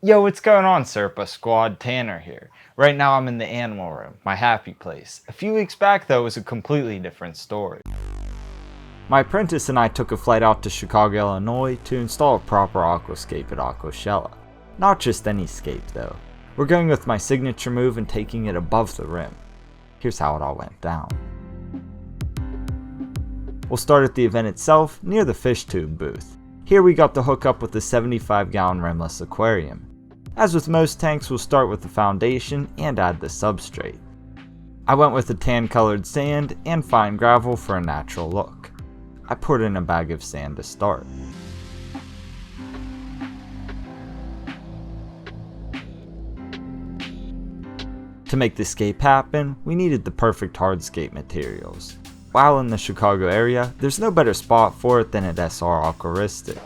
Yo, what's going on, Serpa Squad? Tanner here. Right now I'm in the animal room, my happy place. A few weeks back though, it was a completely different story. My apprentice and I took a flight out to Chicago, Illinois to install a proper aquascape at Aquashella. Not just any scape though. We're going with my signature move and taking it above the rim. Here's how it all went down. We'll start at the event itself, near the fish tube booth. Here we got the hookup with the 75-gallon rimless aquarium. As with most tanks, we'll start with the foundation and add the substrate. I went with a tan-colored sand and fine gravel for a natural look. I poured in a bag of sand to start. To make the scape happen, we needed the perfect hardscape materials. While in the Chicago area, there's no better spot for it than at SR Aquaristic.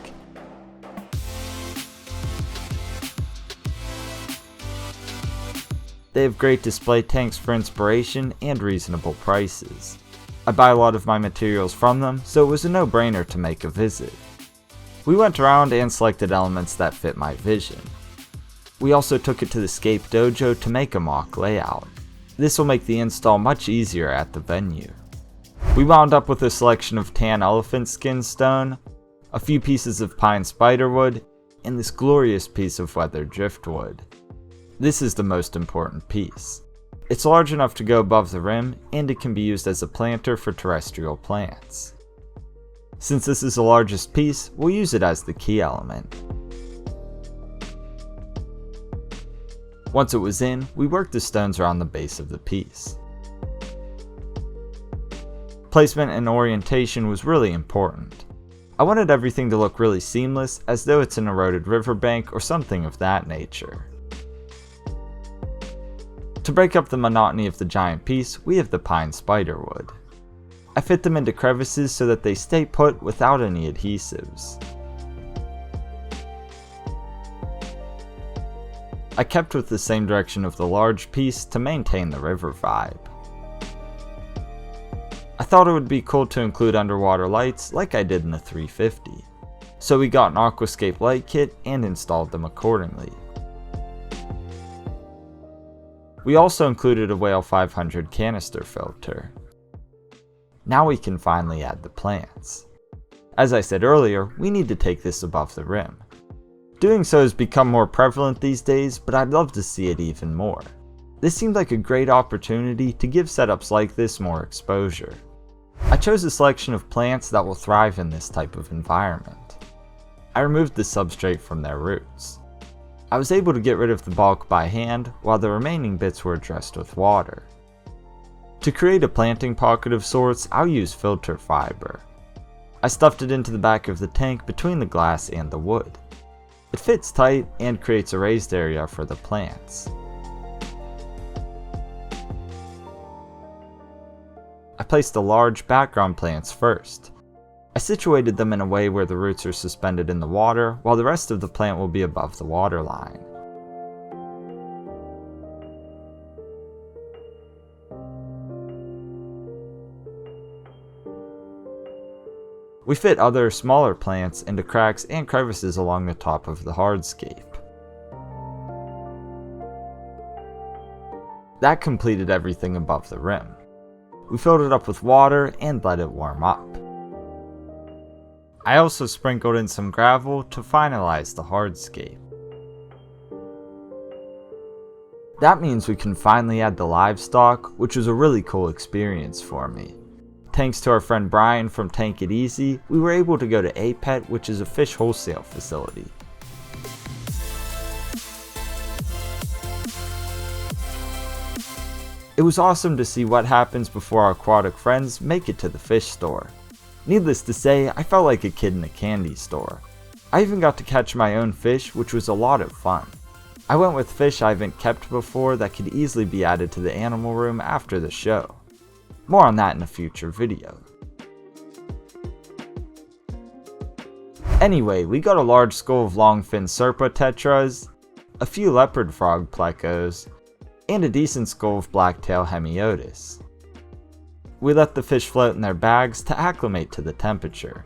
They have great display tanks for inspiration and reasonable prices. I buy a lot of my materials from them, so it was a no-brainer to make a visit. We went around and selected elements that fit my vision. We also took it to the Scape Dojo to make a mock layout. This will make the install much easier at the venue. We wound up with a selection of tan elephant skin stone, a few pieces of pine spiderwood, and this glorious piece of weathered driftwood. This is the most important piece. It's large enough to go above the rim, and it can be used as a planter for terrestrial plants. Since this is the largest piece, we'll use it as the key element. Once it was in, we worked the stones around the base of the piece. Placement and orientation was really important. I wanted everything to look really seamless, as though it's an eroded riverbank or something of that nature. To break up the monotony of the giant piece, we have the pine spiderwood. I fit them into crevices so that they stay put without any adhesives. I kept with the same direction of the large piece to maintain the river vibe. I thought it would be cool to include underwater lights like I did in the 350, so we got an Aquascape Light Kit and installed them accordingly. We also included a Whale 500 Canister Filter. Now we can finally add the plants. As I said earlier, we need to take this above the rim. Doing so has become more prevalent these days, but I'd love to see it even more. This seemed like a great opportunity to give setups like this more exposure. I chose a selection of plants that will thrive in this type of environment. I removed the substrate from their roots. I was able to get rid of the bulk by hand, while the remaining bits were addressed with water. To create a planting pocket of sorts, I'll use filter fiber. I stuffed it into the back of the tank between the glass and the wood. It fits tight and creates a raised area for the plants. I placed the large background plants first. I situated them in a way where the roots are suspended in the water, while the rest of the plant will be above the water line. We fit other smaller plants into cracks and crevices along the top of the hardscape. That completed everything above the rim. We filled it up with water and let it warm up. I also sprinkled in some gravel to finalize the hardscape. That means we can finally add the livestock, which was a really cool experience for me. Thanks to our friend Brian from Tank It Easy, we were able to go to APET, which is a fish wholesale facility. It was awesome to see what happens before our aquatic friends make it to the fish store. Needless to say, I felt like a kid in a candy store. I even got to catch my own fish, which was a lot of fun. I went with fish I haven't kept before that could easily be added to the animal room after the show. More on that in a future video. Anyway, we got a large school of longfin Serpa tetras, a few leopard frog plecos, and a decent school of blacktail hemiotis. We let the fish float in their bags to acclimate to the temperature.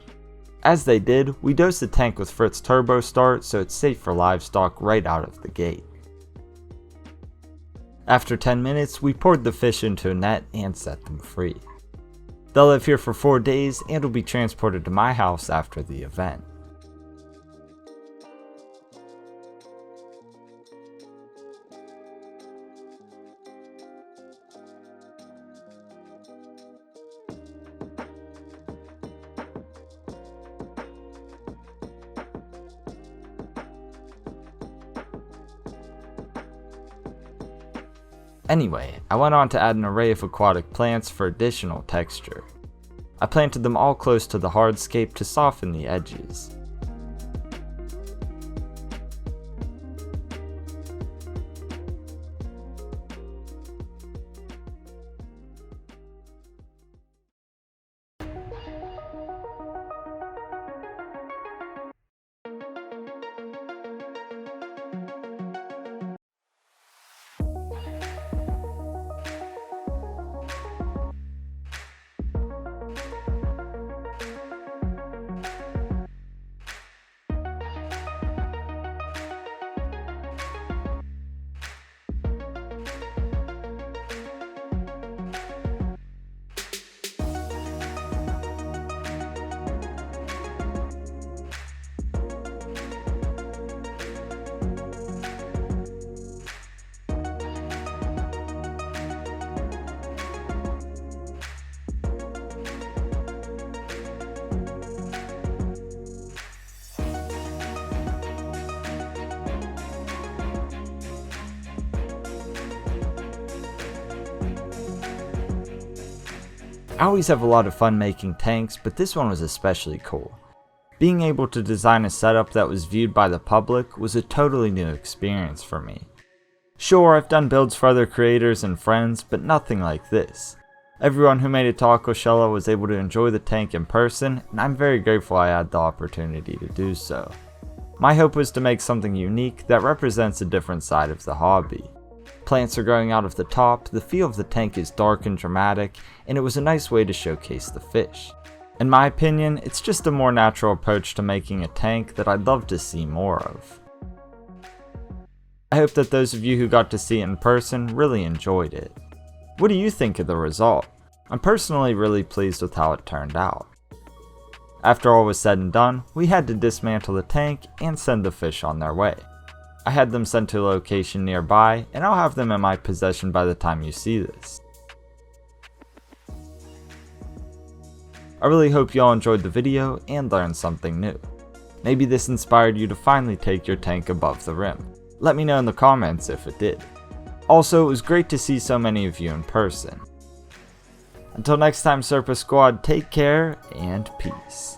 As they did, we dosed the tank with Fritz Turbo Start so it's safe for livestock right out of the gate. After 10 minutes, we poured the fish into a net and set them free. They'll live here for 4 days and will be transported to my house after the event. Anyway, I went on to add an array of aquatic plants for additional texture. I planted them all close to the hardscape to soften the edges. I always have a lot of fun making tanks, but this one was especially cool. Being able to design a setup that was viewed by the public was a totally new experience for me. Sure, I've done builds for other creators and friends, but nothing like this. Everyone who made it to Aquashella was able to enjoy the tank in person, and I'm very grateful I had the opportunity to do so. My hope was to make something unique that represents a different side of the hobby. Plants are growing out of the top, the feel of the tank is dark and dramatic, and it was a nice way to showcase the fish. In my opinion, it's just a more natural approach to making a tank that I'd love to see more of. I hope that those of you who got to see it in person really enjoyed it. What do you think of the result? I'm personally really pleased with how it turned out. After all was said and done, we had to dismantle the tank and send the fish on their way. I had them sent to a location nearby, and I'll have them in my possession by the time you see this. I really hope you all enjoyed the video and learned something new. Maybe this inspired you to finally take your tank above the rim. Let me know in the comments if it did. Also, it was great to see so many of you in person. Until next time, Serpa Squad, take care and peace.